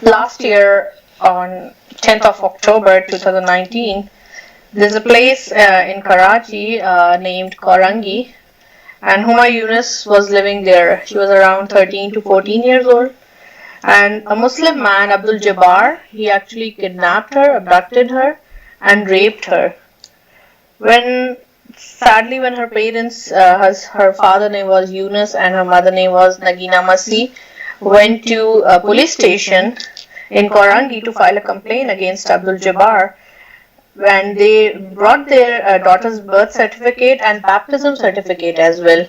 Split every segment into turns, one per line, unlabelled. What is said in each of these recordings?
Last year, on 10th of October 2019, there's a place in Karachi named Korangi, and Huma Yunus was living there. She was around 13 to 14 years old. And a Muslim man, Abdul Jabbar, he actually kidnapped her, abducted her, and raped her. When sadly, when her parents, her father name was Yunus and her mother name was Nagina Masi, went to a police station in Korangi to file a complaint against Abdul Jabbar, and they brought their daughter's birth certificate and baptism certificate as well,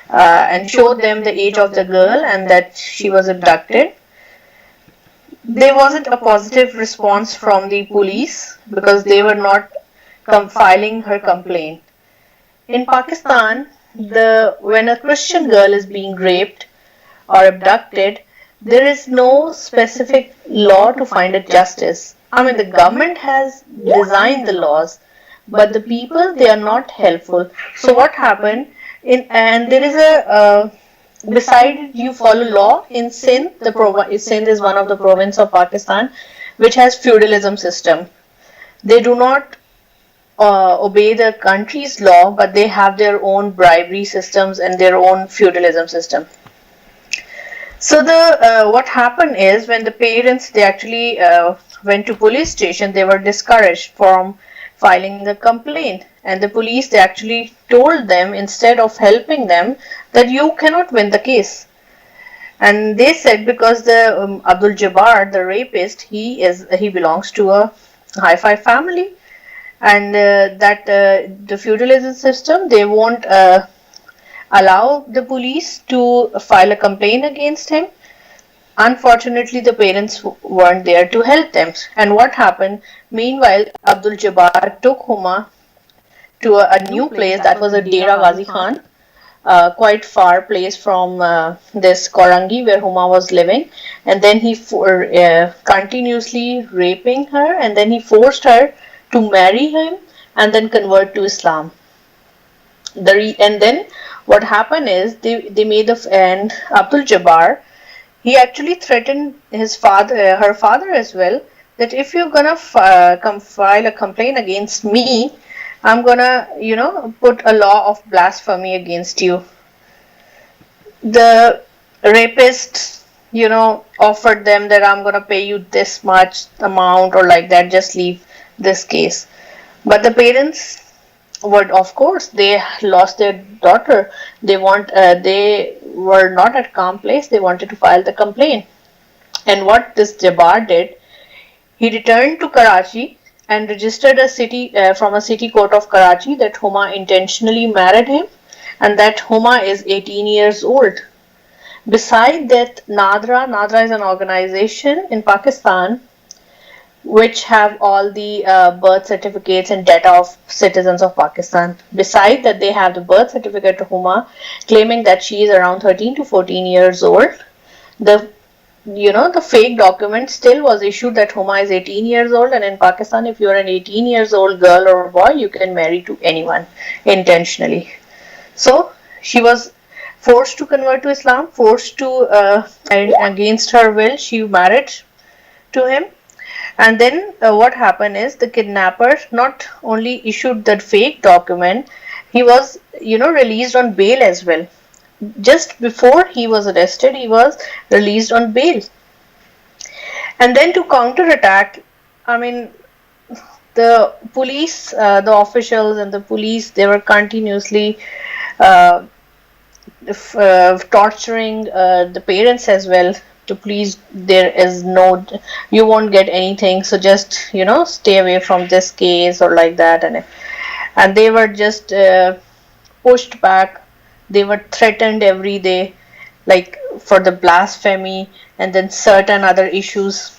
and showed them the age of the girl and that she was abducted. There wasn't a positive response from the police because they were not filing her complaint. In Pakistan, when a Christian girl is being raped or abducted, there is no specific law to find a justice. I mean, the government has designed the laws, but the people, they are not helpful. So what happened? And there is beside you follow law in Sindh. Sindh is one of the province of Pakistan, which has feudalism system. They do not obey the country's law, but they have their own bribery systems and their own feudalism system. So what happened is when the parents they actually went to police station, they were discouraged from filing a complaint, and the police they actually told them instead of helping them that you cannot win the case. And they said because the Abdul Jabbar, the rapist, he belongs to a hi-fi family, and that the feudalism system they won't allow the police to file a complaint against him. Unfortunately, the parents weren't there to help them. And what happened? Meanwhile, Abdul Jabbar took Huma to a new place that was a Dera Ghazi Khan, quite far place from this Korangi where Huma was living, and then he continuously raping her, and then he forced her to marry him and then convert to Islam. And then what happened is they made and Abdul Jabbar, he actually threatened his father, her father as well, that if you're gonna come file a complaint against me, I'm gonna, put a law of blasphemy against you. The rapist, offered them that I'm gonna pay you this much amount or like that, just leave this case. But the parents were, of course, they lost their daughter. They were not at calm place. They wanted to file the complaint. And what this Jabbar did, he returned to Karachi and registered from a city court of Karachi that Huma intentionally married him and that Huma is 18 years old. Beside that, Nadra is an organization in Pakistan which have all the birth certificates and data of citizens of Pakistan. Beside that, they have the birth certificate of Huma claiming that she is around 13 to 14 years old. The fake document still was issued that Huma is 18 years old, and in Pakistan, if you are an 18 years old girl or boy, you can marry to anyone intentionally. So she was forced to convert to Islam, forced to, against her will, she married to him. And then what happened is the kidnapper not only issued that fake document, he was, released on bail as well. Just before he was arrested, he was released on bail. And then to counterattack, I mean, the police, the officials and the police, they were continuously torturing the parents as well. To please, you won't get anything, so just stay away from this case or like that, and they were just pushed back. They were threatened every day, like for the blasphemy and then certain other issues.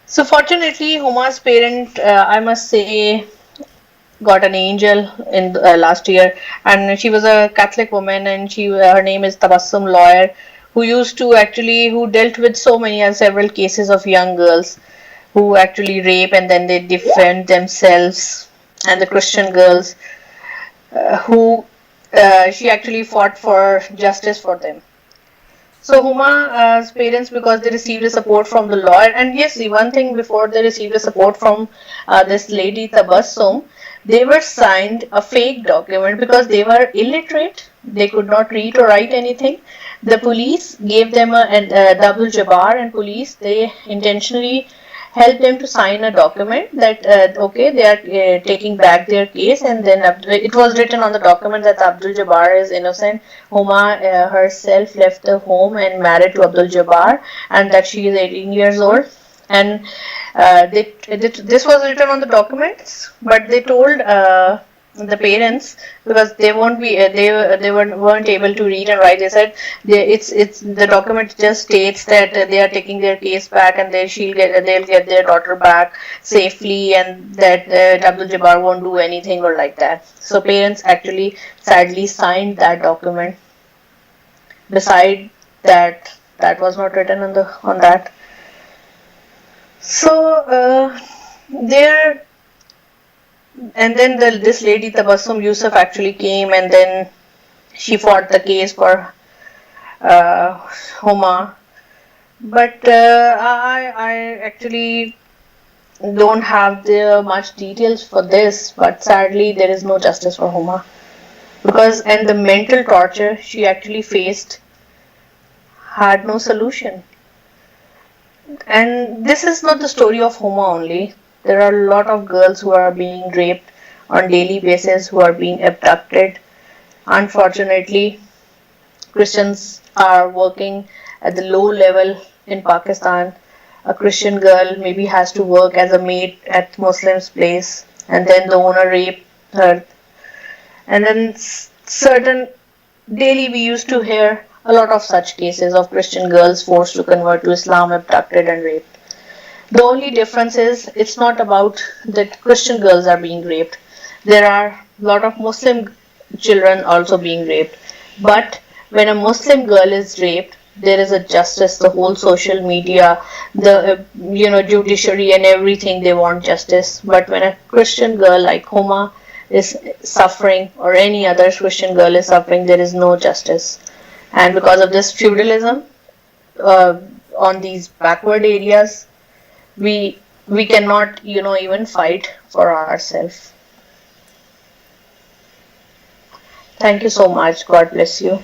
So fortunately, Huma's parent, I must say, got an angel in last year, and she was a Catholic woman, and her name is Tabassum Lawyer, who dealt with so many and several cases of young girls who actually rape and then they defend themselves, and the Christian girls who she actually fought for justice for them. So Huma's parents, because they received a support from the lawyer, and yes, the one thing, before they received a support from this lady Tabassum, they were signed a fake document because they were illiterate. They could not read or write anything. The police gave them the Abdul Jabbar and police, they intentionally helped them to sign a document that okay, they are taking back their case, and then it was written on the document that Abdul Jabbar is innocent. Huma herself left the home and married to Abdul Jabbar, and that she is 18 years old. And this was written on the documents, but they told the parents, because they won't be weren't able to read and write. They said it's the document just states that they are taking their case back, and they'll get their daughter back safely, and that Abdul Jabbar won't do anything or like that. So parents actually sadly signed that document. Beside that, that was not written on that. So there, and then this lady Tabassum Yusuf actually came, and then she fought the case for Huma. But I actually don't have the much details for this, but sadly there is no justice for Huma, because and the mental torture she actually faced had no solution. And this is not the story of Huma only. There are a lot of girls who are being raped on daily basis, who are being abducted. Unfortunately, Christians are working at the low level in Pakistan. A Christian girl maybe has to work as a maid at Muslim's place, and then the owner raped her. And then certain daily we used to hear a lot of such cases of Christian girls forced to convert to Islam, abducted and raped. The only difference is it's not about that Christian girls are being raped. There are a lot of Muslim children also being raped. But when a Muslim girl is raped, there is a justice. The whole social media, the judiciary and everything, they want justice. But when a Christian girl like Huma is suffering, or any other Christian girl is suffering, there is no justice. And because of this feudalism on these backward areas, we cannot even fight for ourselves. Thank you so much. God bless you.